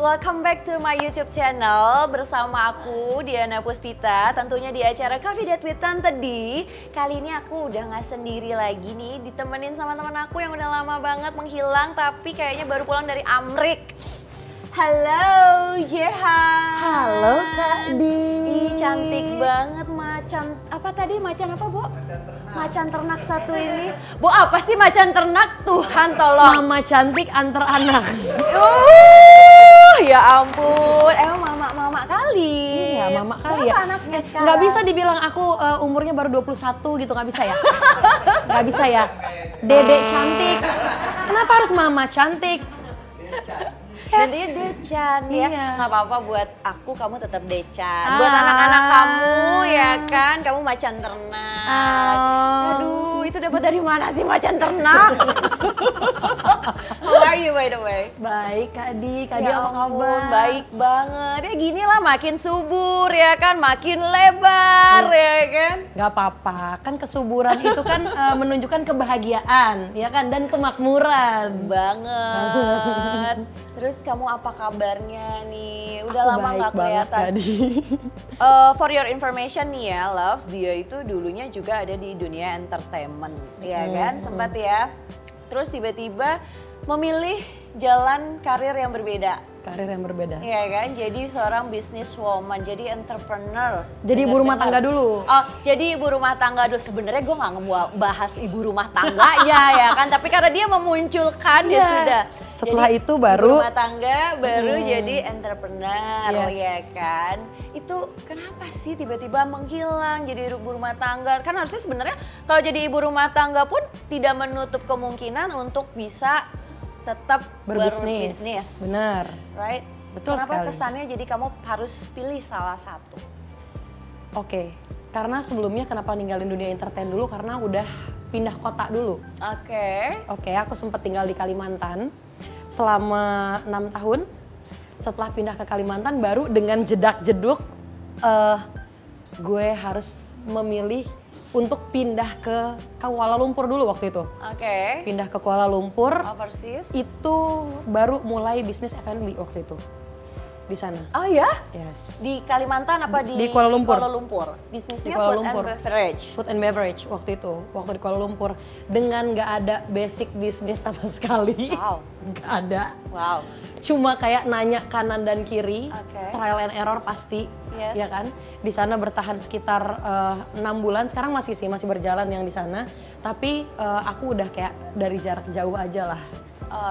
welcome back to my YouTube channel bersama aku Diana Puspita, tentunya di acara Coffee Date with Tante D. Kali ini aku udah nggak sendiri lagi nih, ditemenin sama teman aku yang udah lama banget menghilang tapi kayaknya baru pulang dari Amrik. Halo Jehan. Halo Kak Di. Ih, cantik banget macan. Apa tadi macan apa, Bo? Macan ternak satu ini. Bo, apa sih macan ternak? Tuhan tolong. Mama cantik antar anak. Ya ampun. Emang mama kali. Iya, mama kali ya. Anaknya sekarang? Nggak bisa dibilang aku umurnya baru 21 gitu, nggak bisa ya? Nggak bisa ya? Dedek cantik. Kenapa harus mama cantik? Nantinya Decan ya, Iya. nggak apa-apa buat aku, kamu tetap Decan. Buat anak-anak kamu ya kan, kamu macan ternak. Aduh, itu dapat dari mana sih macan ternak? How are you by the way? Baik Kak Di, Kak Di Ya apa ampun, kabar? baik banget. Ya gini lah, makin subur ya kan, makin lebar ya kan. Gak apa-apa, kan kesuburan itu kan menunjukkan kebahagiaan, ya kan, dan kemakmuran. Banget. Terus kamu apa kabarnya nih? Udah Aku lama baik nggak banget, kelihatan. Kak Di. For your information nih ya, Loves, dia itu dulunya juga ada di dunia entertainment, ya kan? Sempat ya. Terus tiba-tiba memilih jalan karir yang berbeda. Karir yang berbeda. Iya kan, jadi seorang businesswoman, jadi entrepreneur. Jadi ibu rumah tangga dulu. Oh, jadi ibu rumah tangga dulu. Sebenarnya gue nggak bahas ibu rumah tangganya ya kan, tapi karena dia memunculkan ya sudah. Setelah Jadi, itu baru ibu rumah tangga, baru jadi entrepreneur, ya kan. Itu kenapa sih tiba-tiba menghilang jadi ibu rumah tangga? Kan harusnya sebenarnya kalau jadi ibu rumah tangga pun tidak menutup kemungkinan untuk bisa tetap berbisnis. Benar. Right? Betul Kenapa sekali. kesannya jadi kamu harus pilih salah satu? Oke, karena sebelumnya kenapa ninggalin dunia entertain dulu karena udah pindah kota dulu. Oke, aku sempat tinggal di Kalimantan selama 6 tahun. Setelah pindah ke Kalimantan baru dengan jedak-jeduk gue harus memilih untuk pindah ke Kuala Lumpur dulu waktu itu. Pindah ke Kuala Lumpur. Overseas. Itu baru mulai bisnis F&B waktu itu. Di sana. Oh ya? Yes. Di Kalimantan apa di Kuala Lumpur. Kuala Lumpur. Bisnisnya Di Kuala food Lumpur. and beverage. Food and beverage waktu itu, waktu di Kuala Lumpur. Dengan nggak ada basic bisnis sama sekali. Wow. Nggak ada. Wow. Cuma kayak nanya kanan dan kiri, trial and error pasti, Yes. ya kan? Di sana bertahan sekitar 6 bulan, sekarang masih berjalan yang di sana. Tapi aku udah kayak dari jarak jauh aja lah.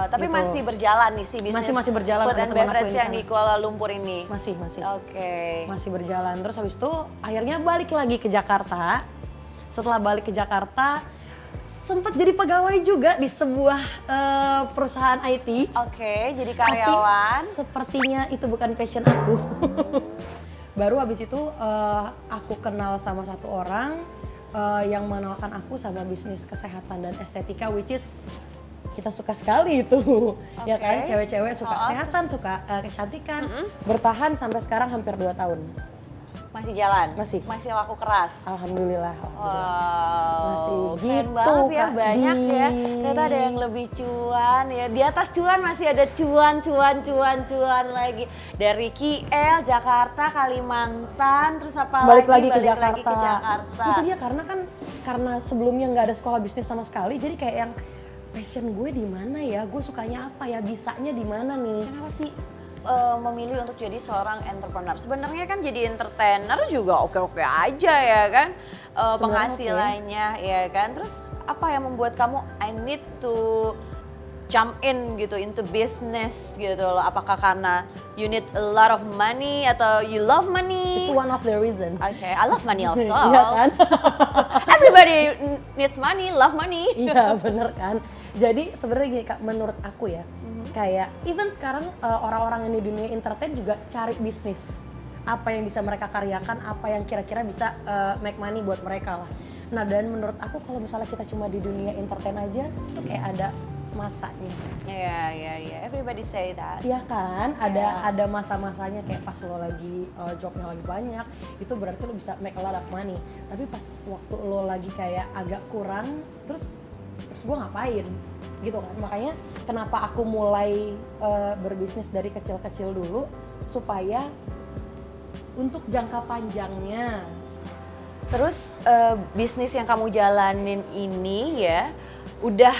Tapi Gitu. masih berjalan nih si bisnis Masih berjalan, food ada and teman aku beverage yang yang di di Kuala Lumpur ini. Masih. Oke. Masih berjalan. Terus habis itu akhirnya balik lagi ke Jakarta. Setelah balik ke Jakarta, sempat jadi pegawai juga di sebuah perusahaan IT. Oke, jadi karyawan. Tapi sepertinya itu bukan passion aku. Baru habis itu aku kenal sama satu orang yang mengenalkan aku sama bisnis kesehatan dan estetika, which is kita suka sekali itu, ya kan? Cewek-cewek suka kesehatan, suka kecantikan, bertahan sampai sekarang hampir 2 tahun. Masih jalan? Masih laku keras? Alhamdulillah. Wow, Masih keren gitu, banget ya, Kak banyak Di. ya. Ternyata ada yang lebih cuan ya. Di atas cuan masih ada cuan lagi. Dari KL, Jakarta, Kalimantan, terus apa balik lagi lagi ke lagi ke Jakarta. Jakarta. Itu dia karena sebelumnya nggak ada sekolah bisnis sama sekali, jadi kayak yang passion gue di mana ya, gue sukanya apa ya, bisanya di mana nih. Kenapa sih memilih untuk jadi seorang entrepreneur? Sebenarnya kan jadi entertainer juga oke-oke aja ya kan, penghasilannya ya kan. Terus apa yang membuat kamu I need to jump in gitu into business gitu loh? Apakah karena you need a lot of money atau you love money? It's one of the reason. Okay, I love money also. Iya kan? Everybody needs money, love money. Iya bener kan. Jadi sebenarnya gini Kak, menurut aku ya, kayak even sekarang orang-orang yang di dunia entertain juga cari bisnis. Apa yang bisa mereka karyakan, apa yang kira-kira bisa make money buat mereka lah. Nah dan menurut aku kalau misalnya kita cuma di dunia entertain aja, tuh kayak ada masanya. Iya, everybody say that. Iya kan, ada masa-masanya kayak pas lo lagi jobnya lagi banyak, itu berarti lo bisa make a lot of money. Tapi pas waktu lo lagi kayak agak kurang, terus gue ngapain gitu kan. Makanya kenapa aku mulai berbisnis dari kecil-kecil dulu, supaya untuk jangka panjangnya. Terus bisnis yang kamu jalanin ini ya udah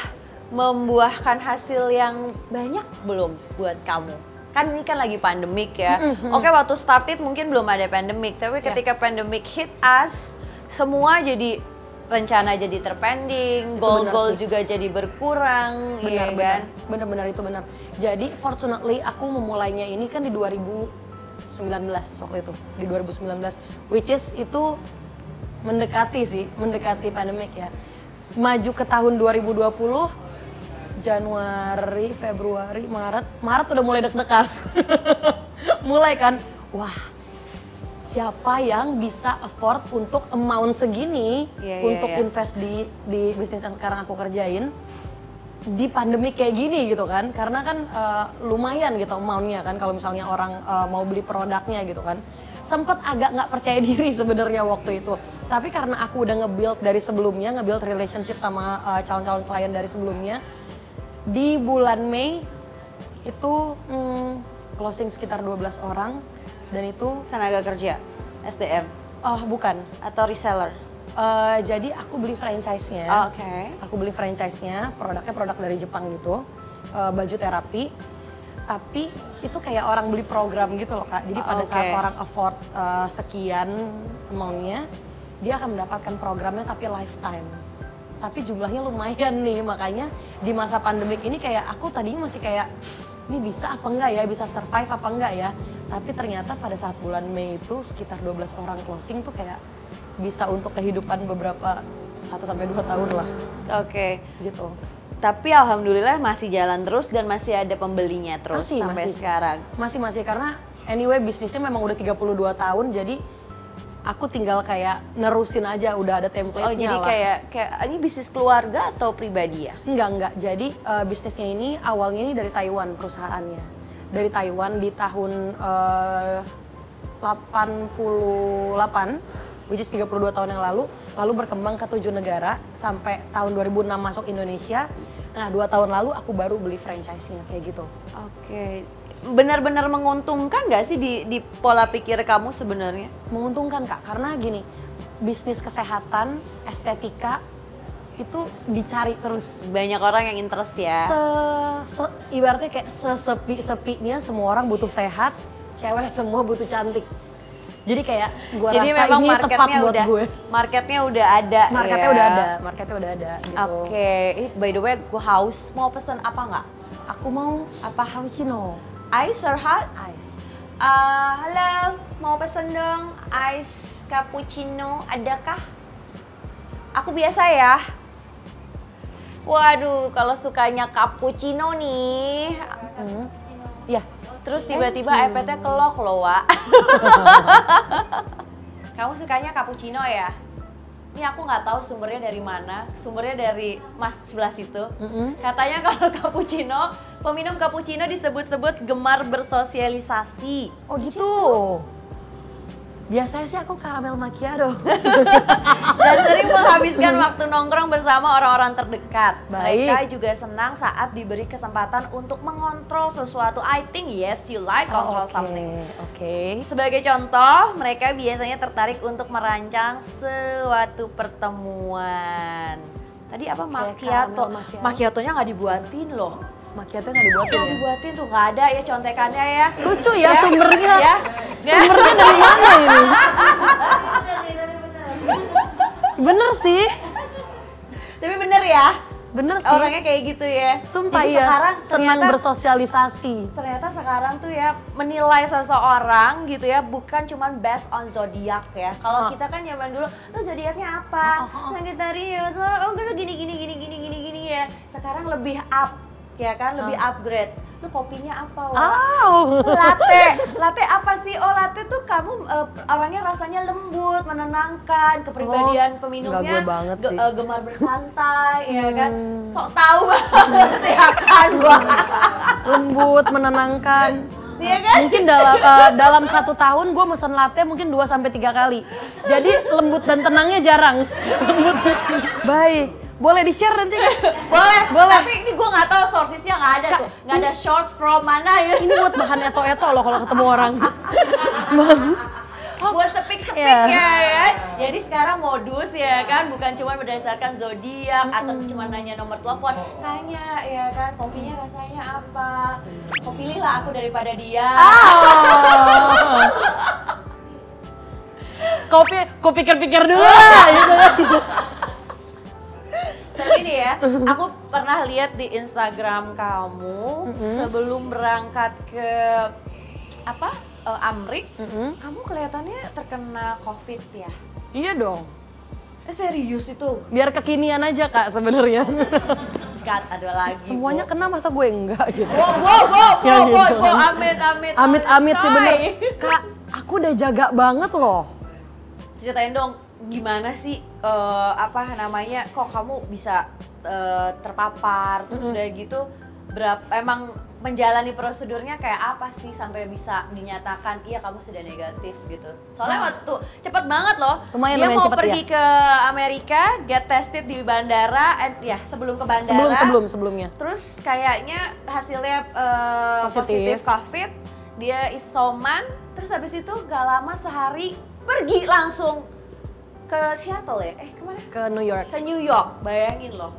membuahkan hasil yang banyak belum buat kamu? Kan ini kan lagi pandemik ya. Oke, waktu started mungkin belum ada pandemik, tapi ketika pandemik hit us, semua jadi rencana jadi terpending, goal-goal juga jadi berkurang, iya kan? Bener-bener itu benar. Jadi fortunately aku memulainya ini kan di 2019 waktu itu, di 2019, which is itu mendekati pandemik ya. Maju ke tahun 2020, Januari, Februari, Maret udah mulai deg-degan. Mulai kan, wah siapa yang bisa afford untuk amount segini untuk invest di bisnis yang sekarang aku kerjain di pandemi kayak gini gitu kan. Karena kan lumayan gitu amountnya kan kalau misalnya orang mau beli produknya gitu kan. Sempet agak nggak percaya diri sebenarnya waktu itu. Tapi karena aku udah nge-build dari sebelumnya, nge-build relationship sama calon-calon klien dari sebelumnya, di bulan Mei itu closing sekitar 12 orang. Dan itu tenaga kerja, SDM? Oh bukan. Atau reseller? Jadi aku beli franchise-nya. Oke. Aku beli franchise-nya, produknya produk dari Jepang gitu, baju terapi. Tapi itu kayak orang beli program gitu loh Kak. Jadi pada saat orang afford sekian amount-nya, dia akan mendapatkan programnya tapi lifetime. Tapi jumlahnya lumayan nih, makanya di masa pandemik ini kayak aku tadinya masih kayak, ini bisa apa enggak ya, bisa survive apa enggak ya. Tapi ternyata pada saat bulan Mei itu sekitar 12 orang closing tuh kayak bisa untuk kehidupan beberapa 1-2 tahun lah. Oke. Gitu. Tapi alhamdulillah masih jalan terus dan masih ada pembelinya terus sampai sekarang. Masih karena anyway bisnisnya memang udah 32 tahun, jadi aku tinggal kayak nerusin aja, udah ada template-nya. Oh jadi kayak ini bisnis keluarga atau pribadi ya? Enggak. Jadi bisnisnya ini awalnya ini dari Taiwan perusahaannya. Dari Taiwan di tahun 88, which is 32 tahun yang lalu berkembang ke 7 negara sampai tahun 2006 masuk Indonesia. Nah 2 tahun lalu aku baru beli franchise-nya kayak gitu. Oke. Benar-benar menguntungkan nggak sih di pola pikir kamu sebenarnya? Menguntungkan Kak, karena gini, bisnis kesehatan, estetika itu dicari terus. Banyak orang yang interest ya. Ibaratnya kayak sesepi-sepinya semua orang butuh sehat, cewek semua butuh cantik. Jadi kayak gua rasa ini tepat buat gue. Marketnya udah ada. Marketnya udah ada. Gitu. Oke. By the way, gue haus. Mau pesen apa nggak? Aku mau apa cappuccino. Ice or hot? Ice. Halo, mau pesen dong ice cappuccino, adakah? Aku biasa ya. Waduh, kalau sukanya cappuccino nih. Iya. Terus tiba-tiba iPad-nya kelok loh, Wak. Kamu sukanya cappuccino ya? Ini aku nggak tahu sumbernya dari mana. Sumbernya dari Mas sebelah situ. Katanya kalau cappuccino, peminum cappuccino disebut-sebut gemar bersosialisasi. Oh gitu. Biasanya sih aku caramel macchiato. Dan sering menghabiskan waktu nongkrong bersama orang-orang terdekat. Baik. Mereka juga senang saat diberi kesempatan untuk mengontrol sesuatu. I think yes, you like control something. Oke. Sebagai contoh, mereka biasanya tertarik untuk merancang suatu pertemuan. Tadi apa? Macchiato. Macchiatonya nggak dibuatin loh. Macchiato nggak dibuatin ya? Dibuatin tuh, nggak ada ya contekannya ya. Lucu ya sumbernya. Sumbernya dari mana ini? Bener sih. Tapi bener ya? Bener sih. Orangnya kayak gitu ya. Sumpah jadi ya, sekarang senang bersosialisasi. Ternyata sekarang tuh ya menilai seseorang gitu ya bukan cuman based on zodiak ya. Kalau kita kan zaman dulu, lo zodiaknya apa? Sagittarius, oh gini ya. Sekarang lebih up. Ya kan, lebih upgrade. Lu kopinya apa, Wak? Latte apa sih? Oh, latte tuh kamu orangnya rasanya lembut, menenangkan, kepribadian peminumnya gemar bersantai, ya kan? Sok tahu banget ya kan, Wak? Lembut, menenangkan. Iya kan? Mungkin dalam 1 tahun gue mesen latte mungkin 2-3 kali. Jadi lembut dan tenangnya jarang. Baik. Boleh di-share nanti nggak? Boleh. Boleh. Tapi ini gue nggak tahu sourcesnya nggak ada tuh. Nggak ada short from mana ya. Ini buat bahan eto-eto loh kalau ketemu orang. Buat sepik-sepik Yeah. ya kan. Jadi sekarang modus ya kan, bukan cuma berdasarkan zodiak atau cuma nanya nomor telepon, tanya ya kan kopinya rasanya apa. Kok pilihlah aku daripada dia. Kau pikir-pikir dulu lah gitu kan. Tapi nih ya, aku pernah lihat di Instagram kamu sebelum berangkat ke Amrik, kamu kelihatannya terkena COVID ya? Iya dong. Serius itu? Biar kekinian aja Kak sebenarnya. God, ada lagi. Semuanya kena masa gue enggak gitu. Wow, Amit-amit sih coy. bener. Kak, aku udah jaga banget loh. Ceritain dong, gimana sih kok kamu bisa terpapar terus udah gitu emang menjalani prosedurnya kayak apa sih sampai bisa dinyatakan iya kamu sudah negatif gitu. Soalnya waktu cepet banget loh. Dia mau cepet pergi ya. ke Amerika, get tested di bandara, sebelum ke bandara. Sebelumnya. Terus kayaknya hasilnya positif COVID, dia isoman, terus habis itu gak lama sehari pergi langsung ke Seattle ya? Kemana? Ke New York. Ke New York, bayangin loh.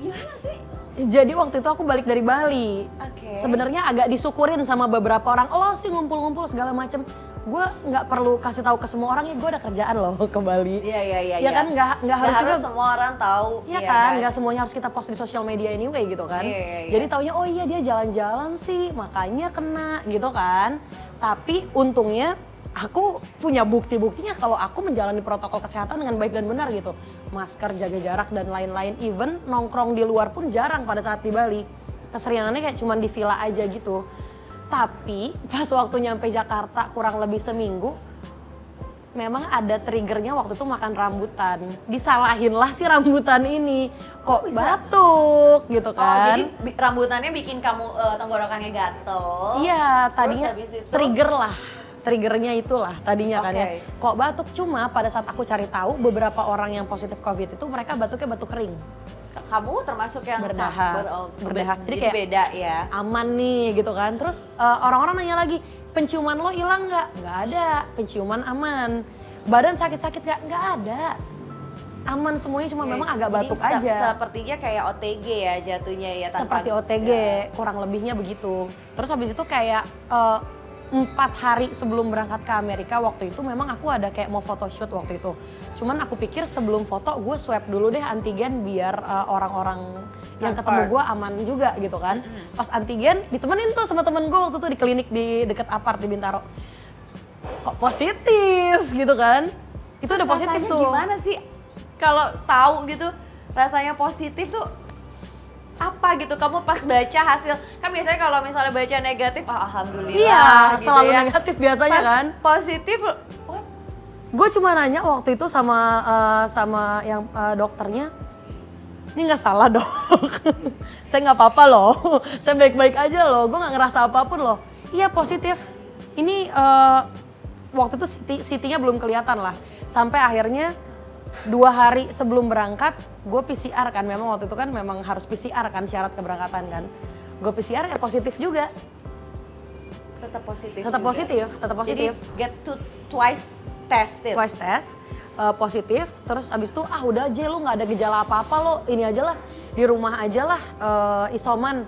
Gimana sih? Jadi waktu itu aku balik dari Bali. Oke. Sebenarnya agak disyukurin sama beberapa orang. Lo sih ngumpul-ngumpul segala macem. Gue nggak perlu kasih tahu ke semua orang ya gue ada kerjaan loh ke Bali. Iya. Ya kan nggak harus juga semua orang tahu. Iya kan, nggak semuanya harus kita post di sosial media anyway gitu kan. Iya. Jadi taunya oh iya dia jalan-jalan sih makanya kena gitu kan. Tapi untungnya aku punya bukti-buktinya kalau aku menjalani protokol kesehatan dengan baik dan benar gitu. Masker, jaga jarak dan lain-lain. Even nongkrong di luar pun jarang pada saat di Bali. Keseringannya kayak cuman di villa aja gitu. Tapi pas waktu nyampe Jakarta kurang lebih seminggu, memang ada triggernya waktu itu makan rambutan. Disalahin lah si rambutan ini. Kok batuk gitu kan. Oh, jadi rambutannya bikin kamu tenggorokannya gatel. Iya, tadinya habis itu, triggernya itulah tadinya kan ya. Kok batuk, cuma pada saat aku cari tahu beberapa orang yang positif COVID itu mereka batuknya batuk kering. Kamu termasuk yang berdahak. Jadi kayak beda ya. Aman nih gitu kan. Terus orang-orang nanya lagi, penciuman lo hilang nggak? Nggak ada, penciuman aman. Badan sakit-sakit nggak ada. Aman semuanya, cuma memang agak batuk aja. Sepertinya kayak OTG ya jatuhnya ya. Seperti OTG, kurang lebihnya begitu. Terus habis itu kayak 4 hari sebelum berangkat ke Amerika waktu itu memang aku ada kayak mau photoshoot waktu itu. Cuman aku pikir sebelum foto gue swab dulu deh antigen biar orang-orang yang ketemu gue aman juga gitu kan. Pas antigen ditemenin tuh sama temen gue waktu itu di klinik di deket apart di Bintaro. Kok positif gitu kan. Itu udah positif tuh. Gimana sih kalau tahu gitu rasanya positif tuh apa gitu, kamu pas baca hasil, kan biasanya kalau misalnya baca negatif, alhamdulillah. Iya, gitu selalu ya. negatif biasanya pas kan. Positif, what? Gue cuma nanya waktu itu sama yang dokternya, ini nggak salah dok, saya nggak apa-apa loh, saya baik-baik aja loh, gue nggak ngerasa apapun loh. Iya positif, ini waktu itu CT-nya belum kelihatan lah, sampai akhirnya 2 hari sebelum berangkat, gue PCR kan, memang waktu itu kan memang harus PCR kan syarat keberangkatan kan. Gue PCR ya positif juga. Tetap positif. Tetap positif. Jadi get twice tested. Twice test, positif, terus abis itu udah aja lo nggak ada gejala apa-apa lo, ini aja lah, di rumah aja lah, isoman,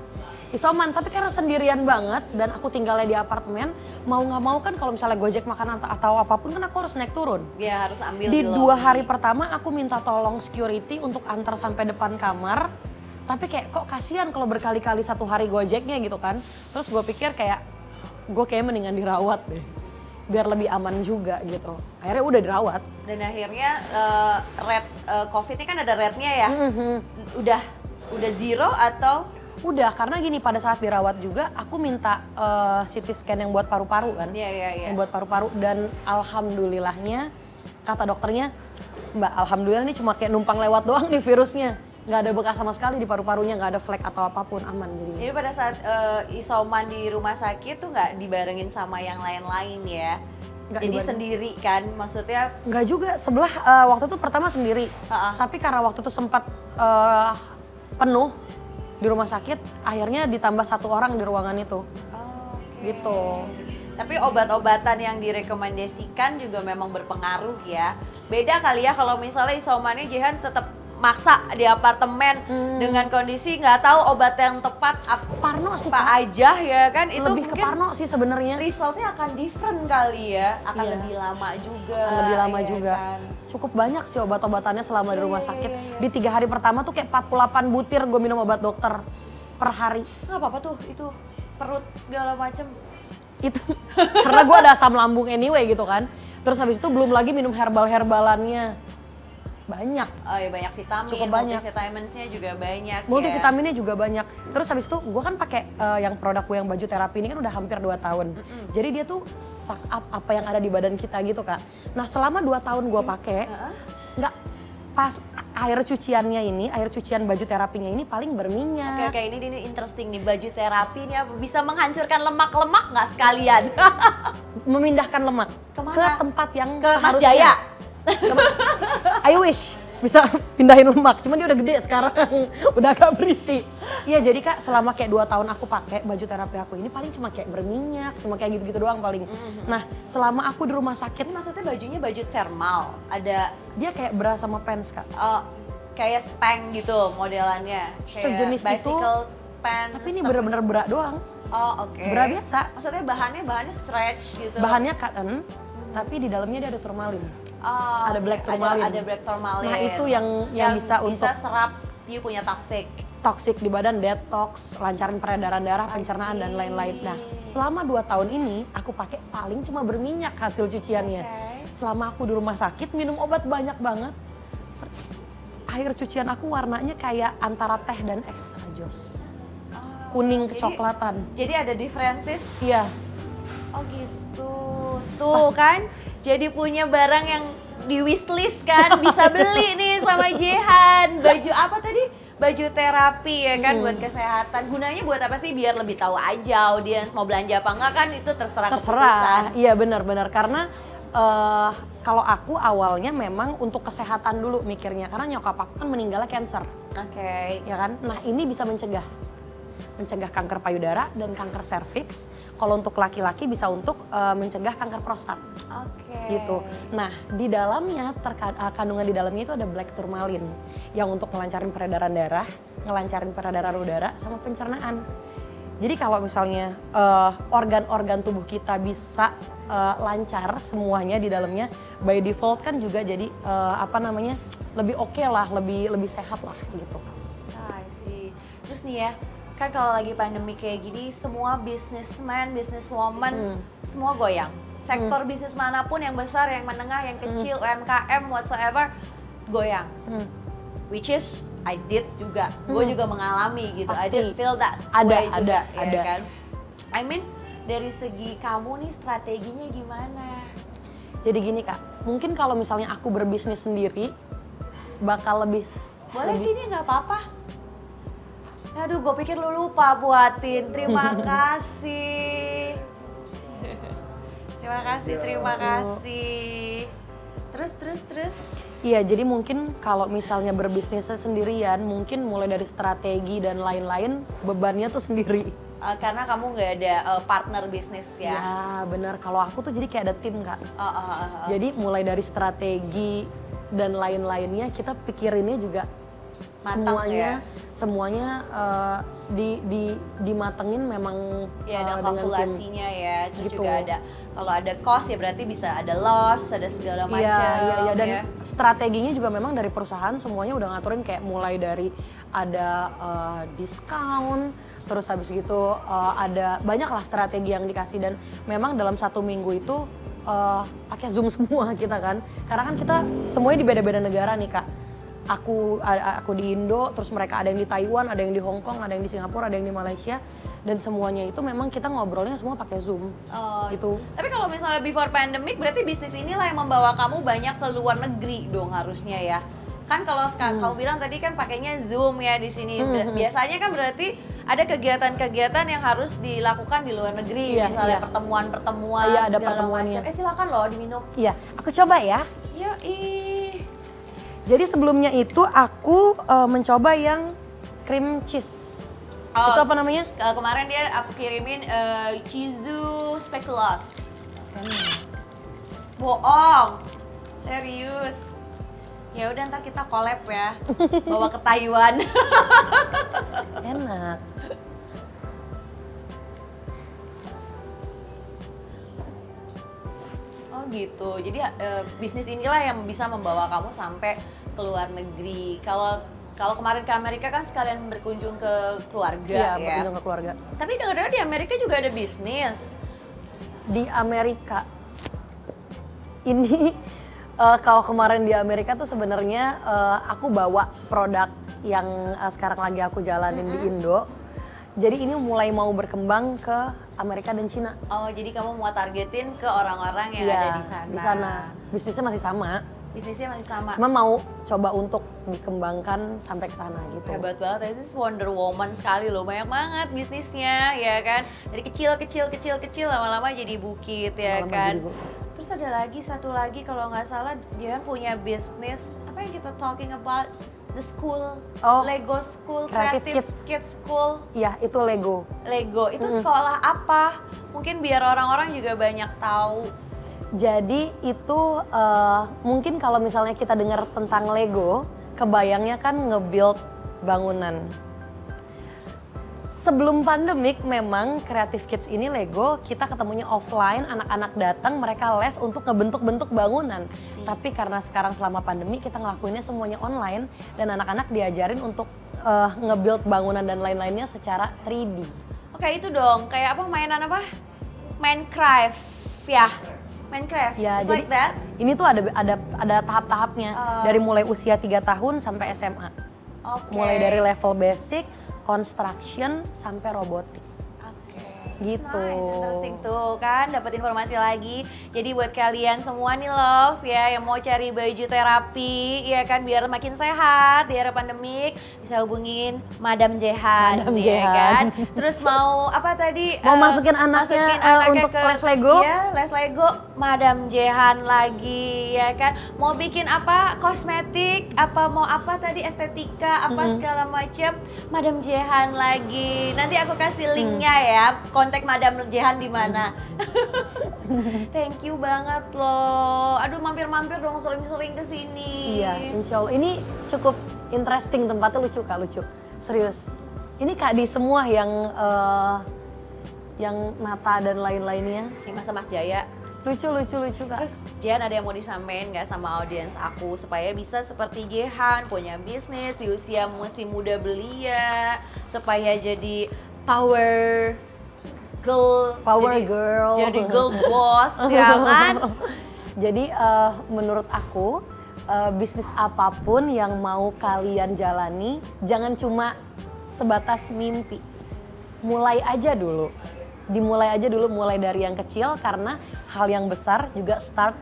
tapi karena sendirian banget dan aku tinggalnya di apartemen, mau nggak mau kan kalau misalnya Gojek makanan atau apapun kan aku harus naik turun. Iya, harus ambil di 2 hari pertama aku minta tolong security untuk antar sampai depan kamar, tapi kayak kok kasihan kalau berkali-kali 1 hari Gojeknya gitu kan. Terus gue pikir kayak gue kayak mendingan dirawat deh, biar lebih aman juga gitu. Akhirnya udah dirawat. Dan akhirnya rate COVID-nya kan ada rate-nya ya. Udah 0 atau? Udah, karena gini pada saat dirawat juga aku minta CT scan yang buat paru-paru kan. Iya. Yang buat paru-paru dan alhamdulillahnya kata dokternya, Mbak alhamdulillah ini cuma kayak numpang lewat doang nih virusnya. Nggak ada bekas sama sekali di paru-parunya, nggak ada flek atau apapun, aman jadinya. Jadi pada saat isoman di rumah sakit tuh nggak dibarengin sama yang lain-lain ya? Nggak Jadi dibanding. sendiri kan, maksudnya? Nggak juga, sebelah waktu itu pertama sendiri. Tapi karena waktu itu sempat penuh di rumah sakit, akhirnya ditambah 1 orang di ruangan itu. Okay. Gitu. Tapi obat-obatan yang direkomendasikan juga memang berpengaruh ya. Beda kali ya kalau misalnya isomannya Jehan tetap maksa di apartemen dengan kondisi nggak tahu obat yang tepat Parno sih, apa aja ya kan, itu lebih ke mungkin parno sih sebenarnya. resultnya akan different kali ya, akan Iya. lebih lama juga. Akan lebih lama ya juga. kan? Cukup banyak sih obat-obatannya selama di rumah Iya, sakit. iya, iya. Di 3 hari pertama tuh kayak 48 butir gue minum obat dokter per hari. Nggak apa-apa tuh, itu perut segala macem. Itu karena gue ada asam lambung anyway gitu kan. Terus habis itu belum lagi minum herbal-herbalannya. Banyak. Oh iya, banyak vitamin, Cukup banyak. multivitaminsnya juga banyak Multivitaminnya juga banyak. Terus habis itu gue kan pakai yang produk gue yang baju terapi ini kan udah hampir 2 tahun. Jadi dia tuh suck up apa yang ada di badan kita gitu Kak. Nah selama 2 tahun gue pakai, nggak pas air cuciannya ini, air cucian baju terapinya ini paling berminyak. Oke, ini interesting nih, baju terapi ini apa bisa menghancurkan lemak-lemak nggak sekalian? Memindahkan lemak Kemana? ke tempat yang Ke Mas seharusnya. Jaya? I wish bisa pindahin lemak, cuman dia udah gede sekarang, udah agak berisi. Iya jadi Kak, selama kayak 2 tahun aku pakai baju terapi aku ini paling cuma kayak berminyak, cuma kayak gitu-gitu doang paling. Nah selama aku di rumah sakit, Ini maksudnya bajunya baju thermal, ada dia kayak bra sama pants Kak. kayak Spank gitu modelannya, kayak Sejenis itu, bicycle pants. Tapi ini bener-bener bra doang, Oh oke. bra biasa. Maksudnya bahannya stretch gitu. Bahannya cotton, tapi di dalamnya dia ada turmalin. Oh, ada black oke. tourmaline. Ada black tourmaline. Nah itu yang bisa untuk serap, you punya toxic. toxic di badan, detox, lancarin peredaran darah, pencernaan dan lain-lain. Nah, selama 2 tahun ini aku pakai paling cuma berminyak hasil cuciannya. Selama aku di rumah sakit minum obat banyak banget. Air cucian aku warnanya kayak antara teh dan extra joss. Kuning kecoklatan. Jadi ada differences. Iya. Oh gitu. Tuh kan, jadi punya barang yang di wishlist kan, bisa beli nih sama Jehan. Baju apa tadi? Baju terapi ya kan, buat kesehatan. Gunanya buat apa sih? Biar lebih tahu aja audiens mau belanja apa enggak kan, itu terserah keputusan. Iya benar-benar, karena kalau aku awalnya memang untuk kesehatan dulu mikirnya, karena nyokap aku kan meninggalnya cancer. Oke. Ya kan? Nah ini bisa mencegah kanker payudara dan kanker serviks. Kalau untuk laki-laki bisa untuk mencegah kanker prostat. Oke. Gitu. Nah di dalamnya kandungan di dalamnya itu ada black tourmaline yang untuk ngelancarin peredaran darah, ngelancarin peredaran udara, sama pencernaan. Jadi kalau misalnya organ-organ tubuh kita bisa lancar semuanya di dalamnya, by default kan juga jadi lebih oke lah, lebih sehat lah gitu. I see. Terus nih ya, kan kalau lagi pandemi kayak gini, semua businessman, businesswoman, semua goyang. Sektor bisnis manapun, yang besar, yang menengah, yang kecil, UMKM, whatsoever, goyang. Which is, I did juga. Gue juga mengalami gitu. I did feel that way juga, ya kan? I mean, dari segi kamu nih strateginya gimana? Jadi gini Kak, mungkin kalau misalnya aku berbisnis sendiri, bakal lebih... Boleh sini, nggak apa-apa. Aduh, gue pikir lu lupa buatin. Terima kasih. Terima kasih. Terus. Iya, jadi mungkin kalau misalnya berbisnisnya sendirian, mungkin mulai dari strategi dan lain-lain, bebannya tuh sendiri. Karena kamu nggak ada partner bisnis ya? Ya benar, kalau aku tuh jadi kayak ada tim Kak. Jadi mulai dari strategi dan lain-lainnya, kita pikirinnya juga matang semuanya dimatengin memang ya, ada kalkulasinya ya, terus gitu. juga ada kalau ada cost ya berarti bisa ada loss, ada segala macam. Iya, dan strateginya juga memang dari perusahaan semuanya udah ngaturin, kayak mulai dari ada diskon, terus habis gitu ada banyak lah strategi yang dikasih, dan memang dalam 1 minggu itu pakai Zoom semua kita kan, karena kan kita semuanya di beda-beda negara nih Kak. Aku di Indo, terus mereka ada yang di Taiwan, ada yang di Hong Kong, ada yang di Singapura, ada yang di Malaysia, dan semuanya itu memang kita ngobrolnya semua pakai Zoom. Gitu. Tapi kalau misalnya before pandemic, berarti bisnis inilah yang membawa kamu banyak ke luar negeri dong harusnya ya? Kan kalau kamu bilang tadi kan pakainya Zoom ya di sini. Biasanya kan berarti ada kegiatan-kegiatan yang harus dilakukan di luar negeri, misalnya pertemuan-pertemuan. Iya, ada segala pertemuannya. macam. Silakan loh diminum. Iya, aku coba ya. Yoi. Jadi sebelumnya itu aku mencoba yang cream cheese. Itu apa namanya? Kemarin aku kirimin Chizu Speculoos. Bohong, serius. Ya udah ntar kita collab ya, bawa ke Taiwan. Enak. Oh gitu, jadi bisnis inilah yang bisa membawa kamu sampai ke luar negeri. Kalau kemarin ke Amerika kan sekalian berkunjung ke keluarga ya. Berkunjung ke keluarga. Tapi dengar-dengar di Amerika juga ada bisnis. Di Amerika ini kalau kemarin di Amerika tuh sebenarnya aku bawa produk yang sekarang lagi aku jalanin di Indo. Jadi ini mulai mau berkembang ke Amerika dan Cina. Oh, jadi kamu mau targetin ke orang-orang yang ada di sana. Di sana. Bisnisnya masih sama. Bisnisnya masih sama. Cuma mau coba untuk dikembangkan sampai ke sana gitu. Hebat banget, itu Wonder Woman sekali loh, banyak banget bisnisnya ya kan. Dari kecil lama-lama jadi bukit ya kan. Terus ada lagi satu lagi kalau nggak salah dia punya bisnis apa yang kita talking about the school, Lego School, Creative Kids School. Iya, itu Lego. Lego itu sekolah apa? Mungkin biar orang-orang juga banyak tahu. Jadi itu mungkin kalau misalnya kita dengar tentang Lego, kebayangnya kan nge-build bangunan. Sebelum pandemik memang Creative Kids ini Lego kita ketemunya offline, anak-anak datang mereka les untuk ngebentuk-bentuk bangunan. Tapi karena sekarang selama pandemi kita ngelakuinnya semuanya online dan anak-anak diajarin untuk nge-build bangunan dan lain-lainnya secara 3D. Oke, itu dong, kayak apa mainan apa? Minecraft ya. Minecraft, ya, just jadi like that? Ini tuh ada tahap-tahapnya dari mulai usia 3 tahun sampai SMA. Mulai dari level basic, construction sampai robotik. Gitu. Nice, interesting tuh kan, dapat informasi lagi. Jadi buat kalian semua nih loves ya yang mau cari baju terapi ya kan biar makin sehat di era pandemik bisa hubungin Madam Jehan ya kan. Terus mau apa tadi? Mau masukin anaknya untuk les Lego? Iya, les Lego Madam Jehan lagi ya kan. Mau bikin apa? Kosmetik, apa mau apa tadi estetika, apa segala macam Madam Jehan lagi. Nanti aku kasih linknya ya. Kontak Madam Jehan di mana? Thank you banget loh. Aduh mampir-mampir dong sering-sering ke sini. Iya, insya Allah. Ini cukup interesting tempatnya, lucu Kak, lucu. Serius. Ini Kak di semua yang Nata dan lain-lainnya. Ini masa Mas Jaya. Lucu Kak. Terus Jehan ada yang mau disampaikan nggak sama audiens aku supaya bisa seperti Jehan punya bisnis di usia masih muda belia supaya jadi power girl, jadi girl boss ya kan? Jadi menurut aku bisnis apapun yang mau kalian jalani jangan cuma sebatas mimpi. Mulai aja dulu, mulai dari yang kecil karena hal yang besar juga start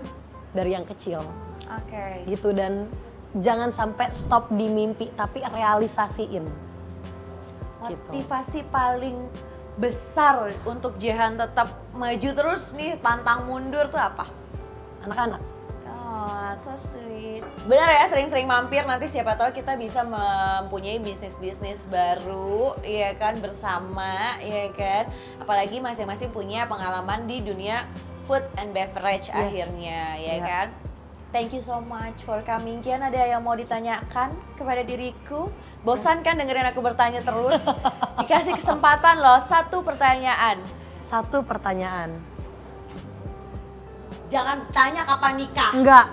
dari yang kecil. Oke. Gitu, dan jangan sampai stop di mimpi tapi realisasiin. Motivasi paling besar untuk Jehan tetap maju terus nih, pantang mundur tuh apa? Anak-anak. Oh, so sweet. Benar ya, sering-sering mampir, nanti siapa tahu kita bisa mempunyai bisnis-bisnis baru, ya kan, bersama, ya kan. Apalagi masing-masing punya pengalaman di dunia food and beverage akhirnya, ya kan. Thank you so much for coming. Kian, ada yang mau ditanyakan kepada diriku? Bosan kan dengerin aku bertanya terus? Dikasih kesempatan loh, satu pertanyaan. Jangan tanya kapan nikah. Enggak.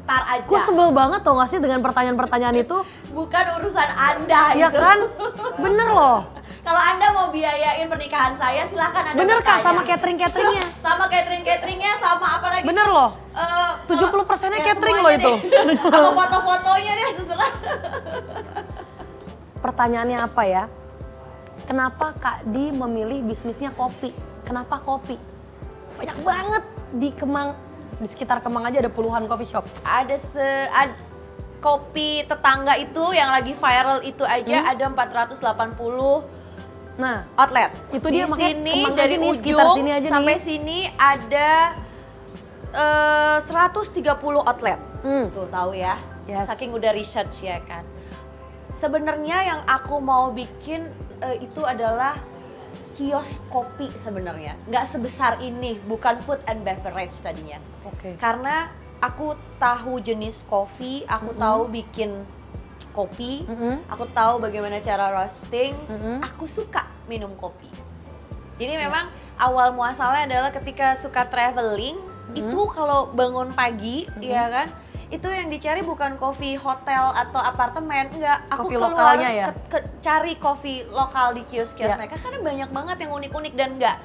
Ntar aja. Gue sebel banget tau gak sih dengan pertanyaan-pertanyaan itu? Bukan urusan Anda ya itu. Kan? Bener loh. Kalau Anda mau biayain pernikahan saya, silahkan Anda bener bertanya. Kak, sama catering-cateringnya. Sama catering-cateringnya, sama apa lagi? Bener loh. 70%-nya catering loh itu. Sama foto-fotonya deh, terserah. Pertanyaannya apa ya? Kenapa Kak Di memilih bisnisnya kopi? Kenapa kopi? Banyak banget di Kemang, di sekitar Kemang aja ada puluhan coffee shop. kopi tetangga itu yang lagi viral itu aja ada 480 outlet. Itu dia di makanya sini kemang dari aja nih, sekitar ujung sini aja sampai nih. sini ada 130 outlet. Tuh tahu ya. Yes. Saking udah research ya kan. Sebenarnya yang aku mau bikin itu adalah kios kopi sebenarnya. Nggak sebesar ini, bukan food and beverage tadinya. Oke. Karena aku tahu jenis kopi, aku tahu bikin kopi, aku tahu bagaimana cara roasting, aku suka minum kopi. Jadi memang awal muasalnya adalah ketika suka traveling, itu kalau bangun pagi, ya kan, itu yang dicari bukan kopi hotel atau apartemen, enggak. Aku Kopi keluar lokalnya ya? cari kopi lokal di kios-kios mereka karena banyak banget yang unik-unik dan enggak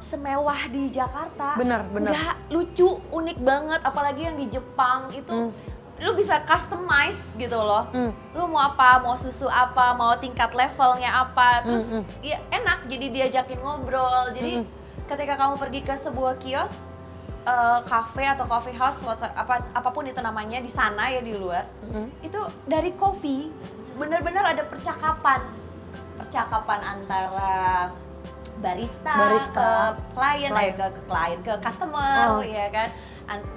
semewah di Jakarta. Bener. Enggak lucu, unik banget, apalagi yang di Jepang itu lu bisa customize gitu loh. Lu mau apa, mau susu apa, mau tingkat levelnya apa, terus ya enak jadi diajakin ngobrol. Jadi ketika kamu pergi ke sebuah kios, cafe atau coffee house, apapun itu namanya di sana ya di luar, itu dari kopi bener-bener ada percakapan antara barista. ke klien, ke customer, ya kan.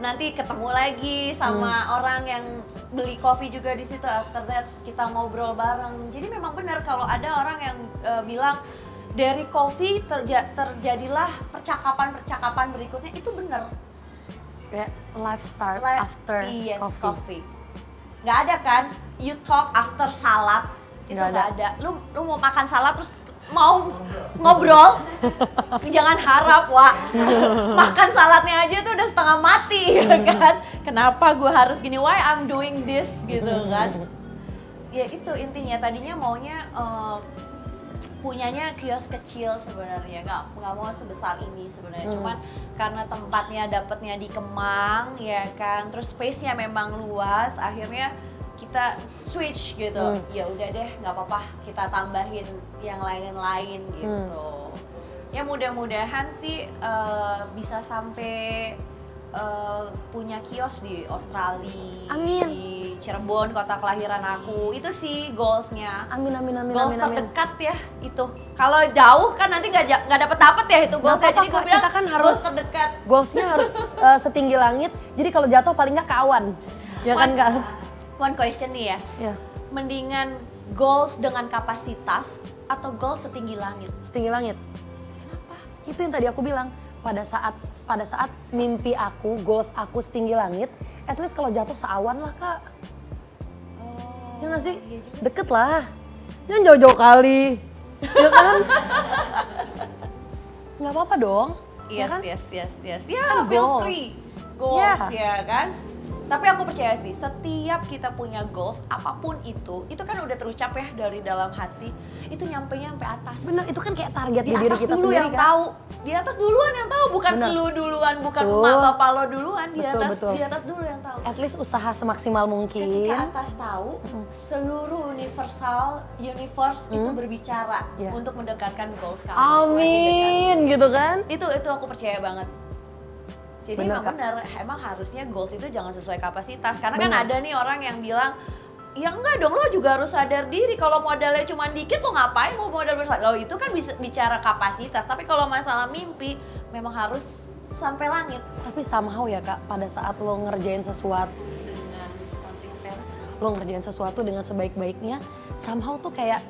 Nanti ketemu lagi sama orang yang beli kopi juga di situ. After that kita ngobrol bareng. Jadi memang benar kalau ada orang yang bilang dari kopi terjadilah percakapan berikutnya, itu benar. Kayak life start after coffee. Nggak ada kan, you talk after salad, itu nggak ada. Lu mau makan salad terus mau ngobrol, jangan harap, Wak. Makan saladnya aja tuh udah setengah mati, ya kan? Kenapa gue harus gini, why I'm doing this, gitu kan? Ya itu intinya, tadinya maunya punyanya kios kecil sebenarnya, nggak mau sebesar ini sebenarnya. Cuman karena tempatnya dapetnya di Kemang, ya kan, terus space-nya memang luas, akhirnya kita switch gitu. Ya udah deh, nggak apa-apa, kita tambahin yang lain-lain gitu. Ya mudah-mudahan sih bisa sampai punya kios di Australia. Amin. Di Cirebon, kota kelahiran aku. Itu sih goals-nya. Amin. Goals terdekat ya itu. Kalau jauh kan nanti nggak dapet ya itu goalsnya. Jadi gue bilang kita kan harus goals terdekat. Goalsnya harus setinggi langit. Jadi kalau jatuh paling nggak ke awan. Ya kan Kak? One question nih ya. Mendingan goals dengan kapasitas atau goals setinggi langit? Setinggi langit. Kenapa? Itu yang tadi aku bilang. Pada saat mimpi aku, goals aku setinggi langit, at least kalau jatuh seawan lah Kak. Ya nggak sih? Iya juga. Deket lah. Jangan jauh-jauh kali. Ya kan? Nggak apa-apa dong. Yes, ya kan? yes. Ya, Kan feel goals. free. Goals, ya kan? Tapi aku percaya sih, setiap kita punya goals, apapun itu kan udah terucap ya dari dalam hati, itu nyampe-nya sampai atas. Bener, itu kan kayak target Di di diri atas kita dulu sendiri yang kan? tahu. Di atas duluan yang tahu, bukan Bener. lu duluan, bukan Betul. emak bapak lo duluan. Betul. Di atas dulu yang tahu. At least usaha semaksimal mungkin. Ketika atas tahu, seluruh universe itu berbicara untuk mendekatkan goals kamu. Amin, gitu kan? Itu aku percaya banget. Jadi Bener, emang benar, emang harusnya goals itu jangan sesuai kapasitas. Karena kan ada nih orang yang bilang, ya enggak dong, lo juga harus sadar diri. Kalau modalnya cuma dikit, lo ngapain mau modal besar? Lo itu kan bisa bicara kapasitas, tapi kalau masalah mimpi, memang harus sampai langit. Tapi somehow ya Kak, pada saat lo ngerjain sesuatu Dengan konsisten. lo ngerjain sesuatu dengan sebaik-baiknya, somehow tuh kayak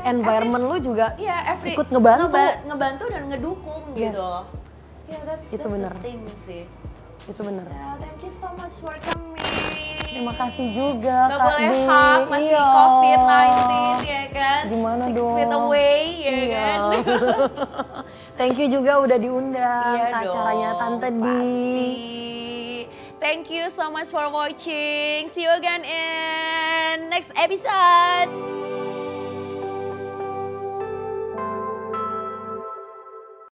environment lo juga ikut ngebantu dan ngedukung gitu loh. Yeah, that's bener. the thing sih. Itu bener. Yeah, thank you so much for coming. Terima kasih juga Gak Kak boleh Di. hug, masih Iya. COVID-19 ya kan? Gimana 6 dong? feet away ya Iya. kan? Thank you juga udah diundang Iya ke acaranya dong, Tante Di. pasti. Thank you so much for watching. See you again in next episode.